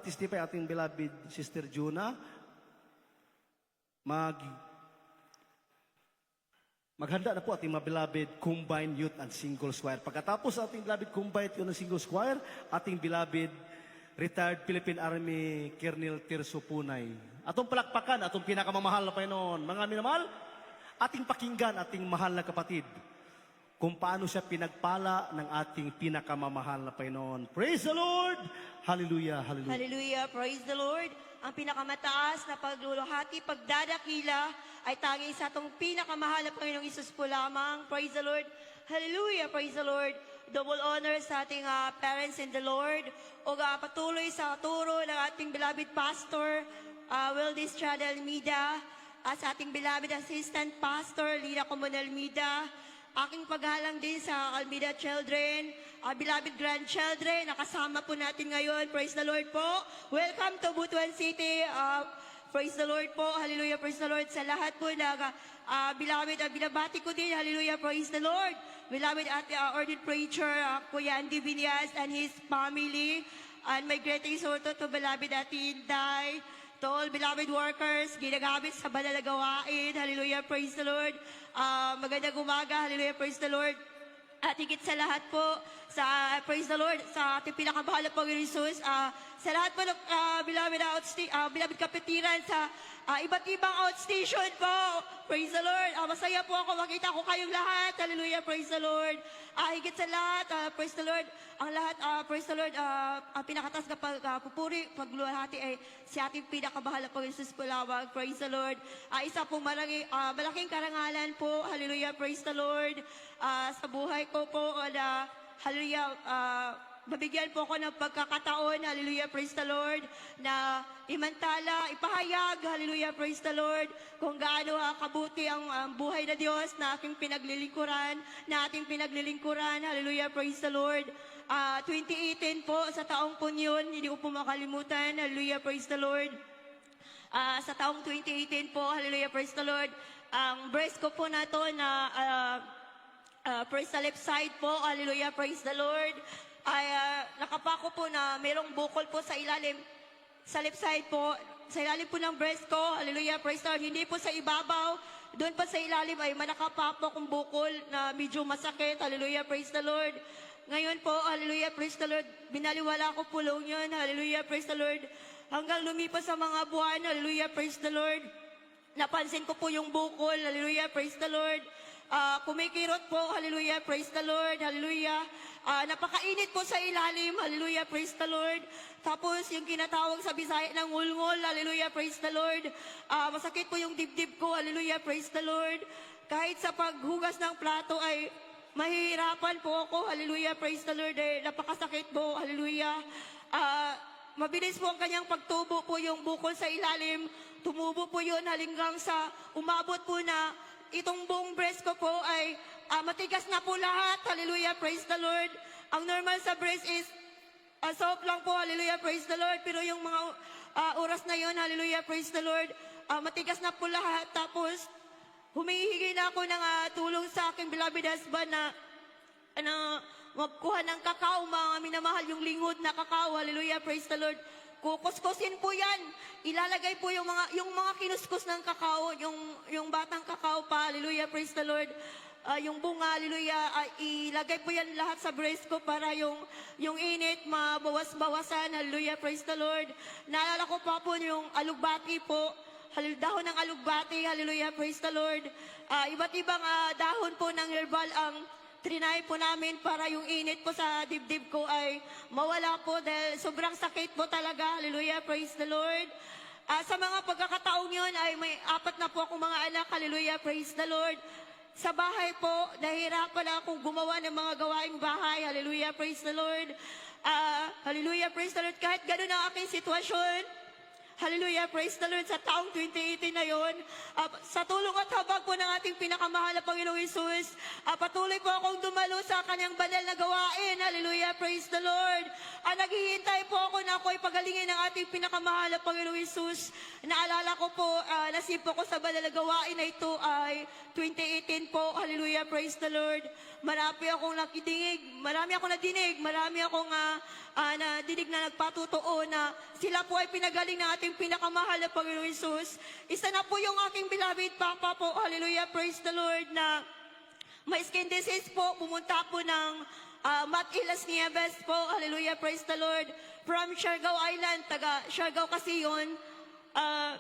mag-testify ating beloved Sister Juna. Maghanda na po ating mga beloved combined youth and single choir. Pagkatapos ating beloved combined youth and single choir, ating beloved retired Philippine Army Colonel Tirso Punay. Atong palakpakan, atong pinakamamahal na Panginoon. Mga minamahal, ating pakinggan, ating mahal na kapatid, kung paano siya pinagpala ng ating pinakamamahal na Panginoon. Praise the Lord! Hallelujah! Hallelujah! Hallelujah! Praise the Lord! Ang pinakamataas na pagluluhati, pagdadakila ay tanging sa atong pinakamahal na Panginoong Isus po lamang. Praise the Lord! Hallelujah! Praise the Lord! Double honor sa ating parents in the Lord. O patuloy sa turo ng ating beloved pastor, Wildis Chad Almeida, at sa ating beloved assistant pastor, Lina Comunal Almeida. Aking paghalang din sa Almeida children, beloved grandchildren, nakasama po natin ngayon. Praise the Lord po. Welcome to Butuan City. Praise the Lord po. Hallelujah. Praise the Lord sa lahat po na beloved. Binabati ko din. Hallelujah. Praise the Lord. Beloved at ordained preacher, Kuya Andy Vinyas and his family. And my greetings also to beloved Ate Inday. To all beloved workers, ginagamit sa banal na gawain. Hallelujah, praise the Lord. Magandang umaga, hallelujah, praise the Lord. At higit sa lahat po, sa praise the Lord, sa ating pinakamahal na Panginoon Jesus, sa lahat po ng beloved kapitiran, sa iba't ibang outstation po, praise the Lord. Masaya po ako, makita ko kayong lahat, hallelujah, praise the Lord. Higit sa lahat, praise the Lord, ang lahat, praise the Lord, ang pinakatas na pagpupuri, pagluluhati ay si ating pinakamahal na Panginoon Jesus po lamang, praise the Lord. Isa pong malaking karangalan po, hallelujah, praise the Lord. Sa buhay ko po, hallelujah, mabigyan po ako ng pagkakataon, hallelujah, praise the Lord, na imantala, ipahayag, hallelujah, praise the Lord, kung gaano kabuti ang buhay na Diyos na ating pinaglilingkuran, hallelujah, praise the Lord. 2018 po, sa taong po yun, hindi ko po makalimutan, hallelujah, praise the Lord. Sa taong 2018 po, hallelujah, praise the Lord, ang breast ko po na to na praise sa left side po, hallelujah, praise the Lord, ay nakapako po na mayroong bukol po sa ilalim, sa left side po, sa ilalim po ng breast ko, hallelujah, praise the Lord, hindi po sa ibabaw, doon pa sa ilalim ay manakapapo kong bukol na medyo masakit, hallelujah, praise the Lord. Ngayon po, hallelujah, praise the Lord, binaliwala ko po lang yun, hallelujah, praise the Lord, hanggang lumipas sa mga buwan, hallelujah, praise the Lord, napansin ko po yung bukol, hallelujah, praise the Lord, kumikirot po, hallelujah, praise the Lord, hallelujah, napakainit po sa ilalim, hallelujah, praise the Lord, tapos yung kinatawag sa Bisaya ng ngulngol, hallelujah, praise the Lord, masakit po yung dibdib ko, hallelujah, praise the Lord, kahit sa paghugas ng plato ay mahihirapan po ako, hallelujah, praise the Lord, napakasakit po, hallelujah, mabilis po ang kanyang pagtubo po yung bukol sa ilalim, tumubo po yun hanggang sa umabot po na itong buong breast ko po ay matigas na po lahat, hallelujah, praise the Lord. Ang normal sa breast is soft lang po, hallelujah, praise the Lord, pero yung mga oras na yun, hallelujah, praise the Lord, matigas na po lahat, tapos humihingi na ako ng tulong sa aking beloved husband na magkuha ng kakao, mga minamahal, yung lingod na kakao, hallelujah, praise the Lord. Kukuskusin po yan. Ilalagay po yung mga kinuskus ng kakao, yung batang kakao pa, hallelujah, praise the Lord. Yung bunga, hallelujah, ilagay po yan lahat sa breast ko para yung init mabawas-bawasan, hallelujah, praise the Lord. Naalala ko pa po yung alugbati po, dahon ng alugbati, hallelujah, praise the Lord. Iba't ibang dahon po ng herbal ang trinay po namin para yung init po sa dibdib ko ay mawala po dahil sobrang sakit po talaga, hallelujah, praise the Lord. Sa mga pagkakataong yun ay may 4 na po akong mga anak, hallelujah, praise the Lord. Sa bahay po, nahihirapan akong gumawa ng mga gawaing bahay, hallelujah, praise the Lord. Hallelujah, praise the Lord. Kahit gano'n ang aking sitwasyon, Hallelujah, praise the Lord, sa taong 2018 na yon. Sa tulong at habag po ng ating pinakamahal na Panginoong Hesus, patuloy po akong dumalo sa kanyang banal na gawain. Hallelujah, praise the Lord. Naghihintay po ako na ako'y pagalingin ng ating pinakamahal na Panginoong Hesus. Naalala ko po, nasip po ko sa banal na gawain na ito ay 2018 po. Hallelujah, praise the Lord. Marami akong nakidinig, marami akong nadinig, marami akong nadinig na nagpatutuo na sila po ay pinagaling ng ating pinakamahal na Panginoong Hesus. Isa na po yung aking beloved Papa po, hallelujah, praise the Lord, na may skin disease po, pumunta po ng Matilas Nieves po, hallelujah, praise the Lord, from Siargao Island, taga Siargao kasi yun.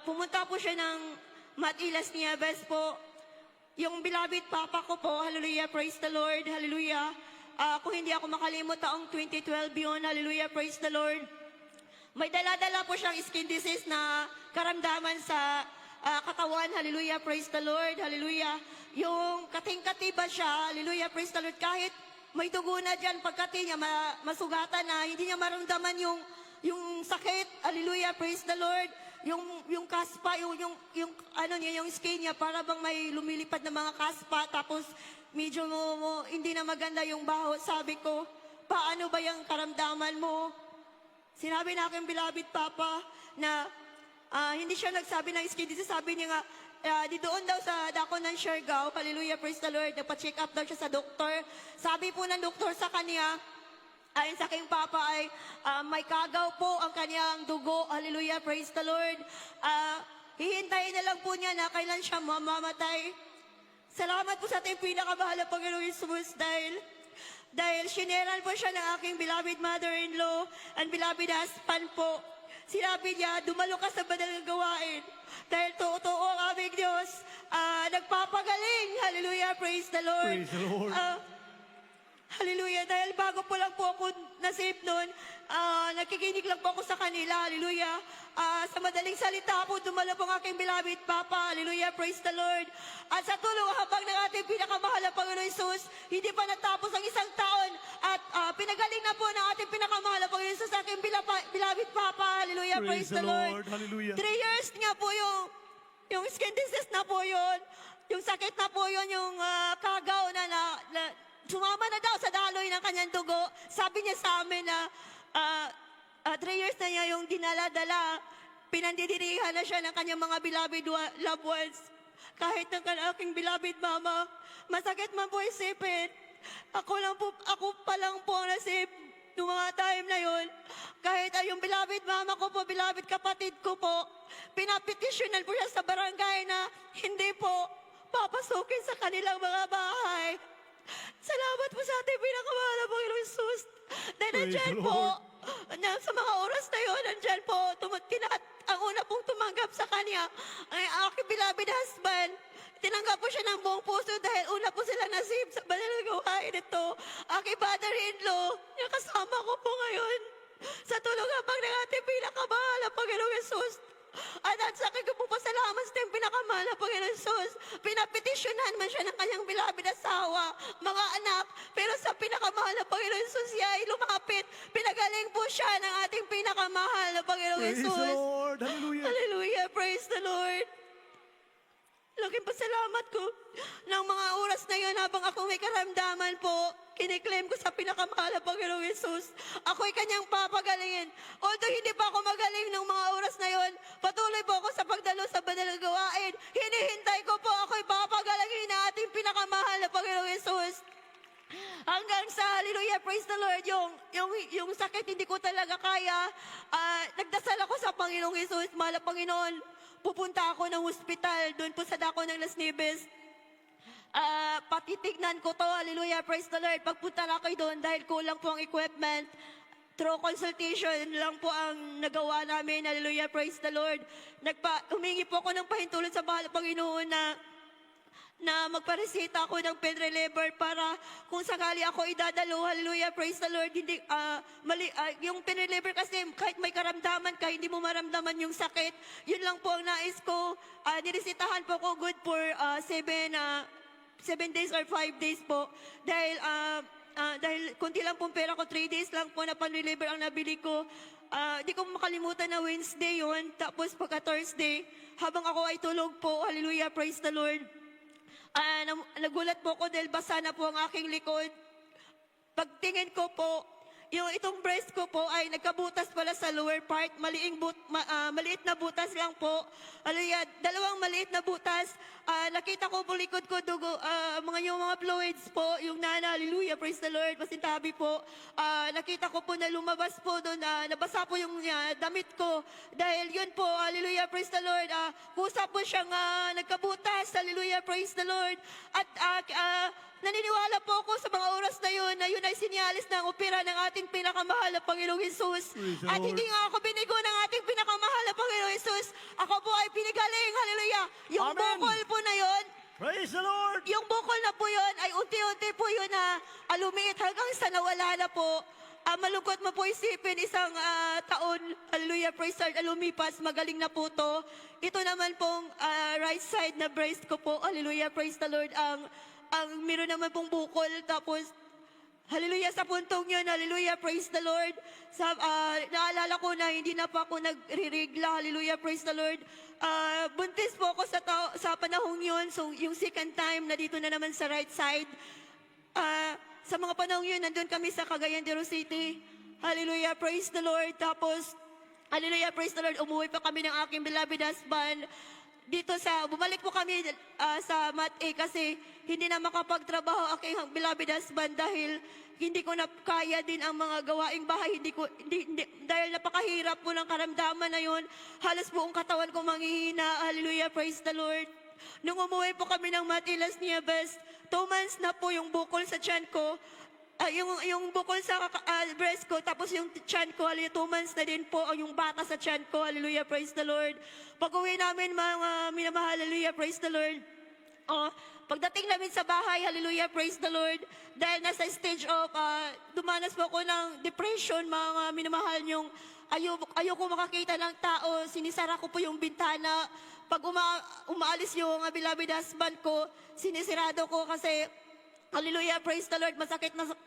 Pumunta po siya ng Matilas Nieves po. Yung beloved Papa ko po, hallelujah, praise the Lord, hallelujah. Kung hindi ako makalimot, taong 2012 yun, hallelujah, praise the Lord. May dala-dala po siyang skin disease na karamdaman sa katawan, hallelujah, praise the Lord, hallelujah. Yung kating-kati ba siya, hallelujah, praise the Lord, kahit may dugo na dyan, pagkati niya, masugatan na, hindi niya maramdaman yung sakit, hallelujah, praise the Lord. Yung kaspa, yung ano niya, yung skin niya, para bang may lumilipad na mga kaspa, tapos medyo hindi na maganda yung baho. Sabi ko, paano ba yung karamdaman mo? Sinabi na aking beloved Papa na hindi siya nagsabi ng skin disease. Sabi niya nga, di doon daw sa dako ng Siargao, hallelujah, praise the Lord, nagpa-check up daw siya sa doktor. Sabi po ng doktor sa kanya, ayon sa aking Papa ay may kagaw po ang kanyang dugo. Hallelujah, praise the Lord. Hihintayin na lang po niya na kailan siya mamamatay. Salamat po sa ating pinakamahal na Panginoong Hesus dahil sineran po siya ng aking beloved mother-in-law and beloved husband po. Sinabi niya, dumalo ka sa banal na gawain dahil totoo ang aming Diyos nagpapagaling. Hallelujah, praise the Lord. Praise the Lord. Hallelujah. Dahil bago po lang po ako na-save noon, nakikinig lang po ako sa kanila. Hallelujah. Sa madaling salita po, dumalo po ang aking beloved Papa. Hallelujah. Praise the Lord. At sa tulong habang ng ating pinakamahal na Panginoon Hesus, hindi pa natapos ang isang taon at pinagaling na po ng ating pinakamahal na Panginoon Hesus sa aking beloved Papa. Hallelujah. Praise the Lord. Hallelujah. 3 years nga po yung skin disease na po yun. Yung sakit na po yun, yung kagaw na sumama na daw sa daloy ng kanyang dugo. Sabi niya sa amin na 3 years na niya yung dinala-dala. Pinandidirihan na siya ng kanyang mga beloved loved ones. Kahit ng aking beloved mama, masakit man po isipin. Ako pa lang po ang nasip noong mga time na yun. Kahit yung beloved mama ko po, beloved kapatid ko po, pinapetisyonan po siya sa barangay na hindi po papasukin sa kanilang mga bahay. Salamat po sa ating pinakamahal na Panginoong Hesus. Dahil nandyan po, sa mga oras na yun, nandyan po, ang una pong tumanggap sa kanya, ang aking beloved husband. Tinanggap po siya ng buong puso dahil una po sila nasib sa banal na gawain ito. Aking father-in-law, yung kasama ko po ngayon, sa tulong habang ng ating pinakamahal na Panginoong Hesus. At sa akin ko po pasalamat sa ating pinakamahal na Panginoon Hesus. Pinapetisyonan man siya ng kanyang beloved asawa, mga anak, pero sa pinakamahal na Panginoon Hesus siya ay lumapit. Pinagaling po siya ng ating pinakamahal na Panginoong Praise Hesus. the Lord. Hallelujah. Hallelujah, praise the Lord. Laking pasalamat ko ng mga oras na yun habang ako may karamdaman po. Kiniklaim ko sa pinakamahal na Panginoong Hesus. Ako'y kanyang papagalingin. Although hindi pa ako magaling ng mga oras na yun, patuloy po ako sa pagdalo sa banal na gawain. Hinihintay ko po ako'y papagalingin na ating pinakamahal na Panginoong Hesus. Hanggang sa, hallelujah, praise the Lord, yung sakit hindi ko talaga kaya. Nagdasal ako sa Panginoong Hesus, mahal na Panginoon. Pupunta ako ng hospital, doon po sa dako ng Las Nieves. Patitignan ko to, hallelujah, praise the Lord. Pagpunta na kayo doon dahil kulang po ang equipment. Through consultation lang po ang nagawa namin, hallelujah, praise the Lord. Humingi po ako ng pahintulot sa mahal na Panginoon na magparesita ako ng pain reliever para kung sakali ako idadalo, hallelujah, praise the Lord, hindi, yung pain reliever kasi kahit may karamdaman ka, hindi mo maramdaman yung sakit. Yun lang po ang nais ko. Niresitahan po ko good for 7 days or 5 days po. Dahil kunti lang pong pera ko, 3 days lang po na pan reliever ang nabili ko. di ko makalimutan na Wednesday yon. Tapos pagka Thursday, habang ako ay tulog po, hallelujah, praise the Lord. Nagulat po ako dahil basa na po ang aking likod. Pagtingin ko po, yung itong breast ko po ay nagkabutas pala sa lower part. Maliit na butas lang po. Hallelujah. Dalawang maliit na butas. Nakita ko po likod ko dugo, yung mga fluids po, yung hallelujah, praise the Lord, pasintabi po. Nakita ko po na lumabas po doon, nabasa po yung damit ko. Dahil yun po, hallelujah, praise the Lord, kusa po siyang nagkabutas, hallelujah, praise the Lord. At naniniwala po ako sa mga oras na yun ay sinyalis ng opera ng ating pinakamahal na Panginoong Hesus. Praise the At Lord. hindi nga ako binigo ng ating pinakamahal na Panginoong Hesus. Ako po ay pinigaling, hallelujah. Yung Amen. bukol po na yun, Praise the Lord! yung bukol na po yun ay unti-unti po yun na lumiit hanggang sa nawala na po. Malungkot mo po isipin, isang taon, hallelujah, praise the Lord, lumipas, magaling na po to. Ito naman pong right side na breast ko po, hallelujah, praise the Lord, ang meron naman pong bukol, tapos hallelujah, sa puntong yun, hallelujah, praise the Lord. Naalala ko na hindi na pa ako nagririgla, hallelujah, praise the Lord. Buntis po ako sa panahong yun, so yung second time na dito na naman sa right side. Sa mga panahong yun, nandun kami sa Cagayan de Oro City. Hallelujah, praise the Lord. Tapos, hallelujah, praise the Lord, umuwi pa kami ng aking beloved husband. Bumalik po kami sa Mat A kasi hindi na makapagtrabaho aking beloved husband dahil hindi ko na kaya din ang mga gawaing bahay. Dahil napakahirap po ng karamdaman na yun. Halos buong katawan ko manghihina. Hallelujah, praise the Lord. Nung umuwi po kami ng Mat A Las Nieves, 2 months na po yung bukol sa tiyan ko. Yung bukol sa breast ko, tapos yung tiyan ko, hallelujah, 2 months na din po ang yung bata sa tiyan ko, hallelujah, praise the Lord. Pag-uwi namin, mga minamahal, hallelujah, praise the Lord. Pagdating namin sa bahay, hallelujah, praise the Lord, dahil nasa stage of, dumanas po ako ng depression, mga minamahal, yung ayoko makakita ng tao, sinisara ko po yung bintana. Pag umaalis yung beloved husband ko, sinisirado ko kasi, hallelujah, praise the Lord.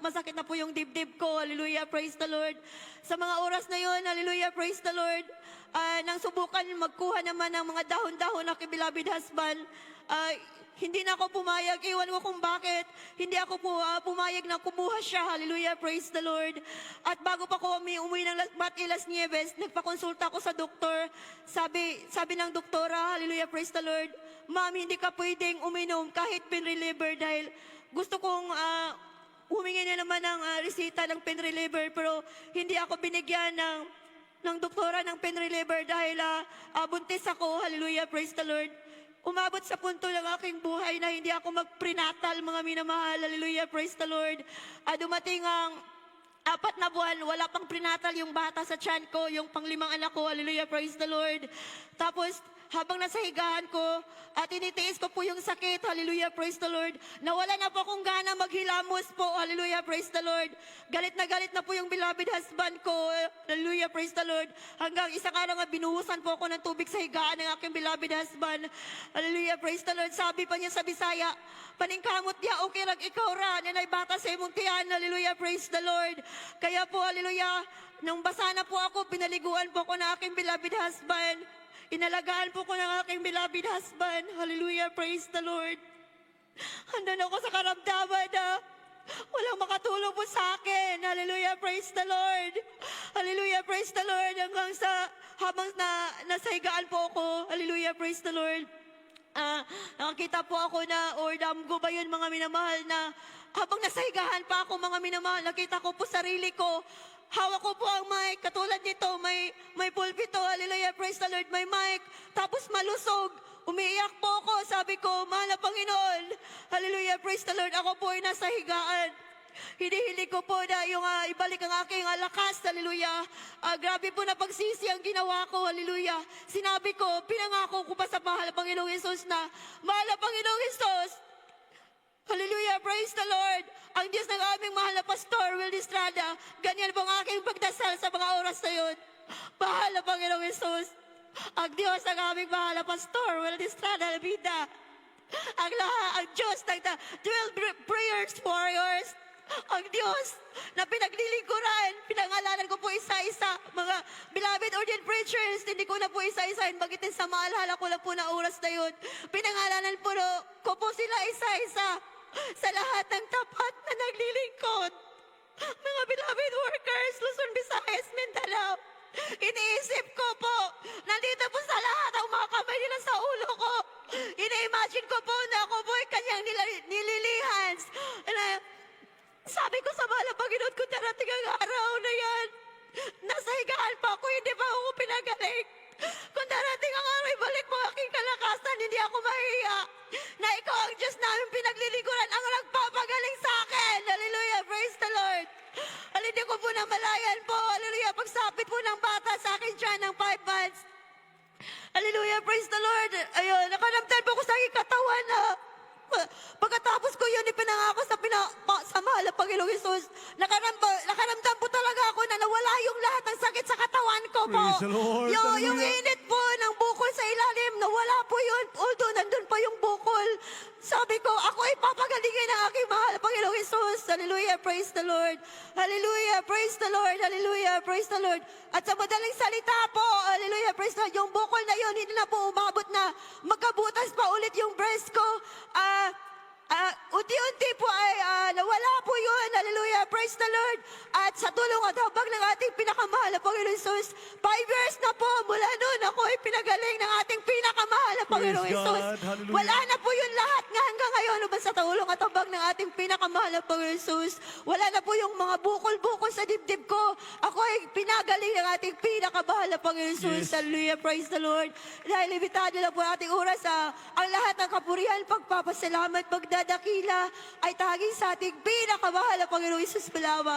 Masakit na po yung dibdib ko. Hallelujah, praise the Lord. Sa mga oras na yon, hallelujah, praise the Lord. Nang subukan magkuha naman ng mga dahon-dahon na beloved husband, hindi na ako pumayag. Iwan ko kung bakit. Hindi ako pumayag na kumuha siya. Hallelujah, praise the Lord. At bago pa ko umuwi ng Mat A Las Nieves, nagpakonsulta ako sa doktor. Sabi ng doktora, hallelujah, praise the Lord, ma'am, hindi ka pwedeng uminom kahit pain reliever dahil gusto kong humingi na naman ng resita ng pain reliever, pero hindi ako binigyan ng doktora ng pain reliever dahil buntis ako, hallelujah, praise the Lord. Umabot sa punto ng aking buhay na hindi ako mag-prenatal, mga minamahal, hallelujah, praise the Lord. Dumating ang 4 na buwan, wala pang prenatal yung bata sa tiyan ko, yung pang-5 anak ko, hallelujah, praise the Lord. Tapos, habang nasa higaan ko, tinitiis ko po yung sakit, hallelujah, praise the Lord. Nawala na po akong gana maghilamos po, hallelujah, praise the Lord. Galit na po yung beloved husband ko, hallelujah, praise the Lord. Hanggang isang araw nga binuhusan po ako ng tubig sa higaan ng aking beloved husband, hallelujah, praise the Lord. Sabi pa niya sa Bisaya, paningkamot niya, okay rag ikaw ra, nanay bata sa imong tiyan, hallelujah, praise the Lord. Kaya po, hallelujah, nung basa na po ako, pinaliguan po ako ng aking beloved husband. Inalagaan po ko ng aking beloved husband. Hallelujah, praise the Lord. Handa na ako sa karamdaman na walang makatulong po sa akin. Hallelujah, praise the Lord. Hallelujah, praise the Lord. Hanggang habang nasa higaan po ako. Hallelujah, praise the Lord. Nakakita po ako na, or damgo ba yun, mga minamahal, na habang nasa higahan pa ako, mga minamahal, nakita ko po sarili ko. Hawak ko po ang mic, katulad nito, may pulpito, hallelujah, praise the Lord, may mic, tapos malusog, umiiyak po ako, sabi ko, mahal na Panginoon, hallelujah, praise the Lord, ako po ay nasa higaan. Hinihili ko po na yung ibalik ang aking lakas, hallelujah. Grabe po na pagsisi ang ginawa ko, hallelujah. Sinabi ko, pinangako ko pa sa mahal na Panginoong Hesus na, mahal na Panginoong Hesus, hallelujah, praise the Lord. Ang Diyos ng aming mahal na Pastor Will Estrada, ganyan po ang aking pagdasal sa mga oras na yun. Mahal na Panginoong Hesus, ang Diyos ng aming mahal na Pastor Will Estrada, Labida, ang Diyos ng 12 prayers warriors, ang Diyos na pinaglilingkuran. Pinangalanan ko po isa-isa. Mga beloved ordained preachers, hindi ko na po isa-isahin. Bagitin sa maalala ko lang po na oras na yun. Pinangalanan ko po sila isa-isa sa lahat ng tapat na naglilingkod. Mga beloved workers, Luzon, Visayas, Mindanao. Iniisip ko po, nandito po sa lahat ang mga kamay nila sa ulo ko. Ina-imagine ko po na ako po ay kanyang nililihans. Sabi ko sa mahal na Panginoon ko, darating ang araw na yan. Nasa higaan pa ako, hindi pa ako pinagaling. Kung darating ang araw, ibalik mo aking kalakasan, hindi ako mahiya. Na ikaw ang Diyos namin pinaglilingkuran, ang nagpapagaling sa akin. Hallelujah, praise the Lord. Hindi ko po namalayan po, hallelujah, pagsapit po ng bata sa akin dyan ng 5 months. Hallelujah, praise the Lord. Ayun, nakaramtan po ko sa aking katawan na pagkatapos ko yun, ipinangako sa mahal na Panginoong Hesus. Nakaramdam po talaga ako na nawala yung lahat ng sakit sa katawan ko po. Praise the Lord. Yung Hallelujah. init po ng bukol sa ilalim, nawala po yun. Although nandun pa yung bukol. Sabi ko, ako ay papagalingin ng aking mahal na Panginoong Hesus. Hallelujah, praise the Lord. Hallelujah, praise the Lord. Hallelujah, praise the Lord. At sa madaling salita po, hallelujah, praise the Lord, yung bukol na yun, hindi na po umabot na magkabutas pa ulit yung breast ko. Unti-unti po ay nawala po yun. Hallelujah, praise the Lord. At sa tulong at habag ng ating pinakamahal na Panginoon Jesus, 5 years na po mula noon ako ay pinagaling ng ating pinakamahal na Panginoon Praise Jesus. God. Hallelujah. Wala na po yun lahat nga hanggang ngayon. Sa tulong at habag ng ating pinakamahal na Panginoon Jesus, wala na po yung mga bukol-bukol sa dibdib ko. Ako ay pinagaling ng ating pinakamahal na Panginoon Jesus. Yes. Hallelujah, praise the Lord. Dahil limitado na po ating oras, ang lahat ng kapurihan, pagpapasalamat, pagdadakila ay taging sa ating pinakamahal na Panginoong Jesus lamang.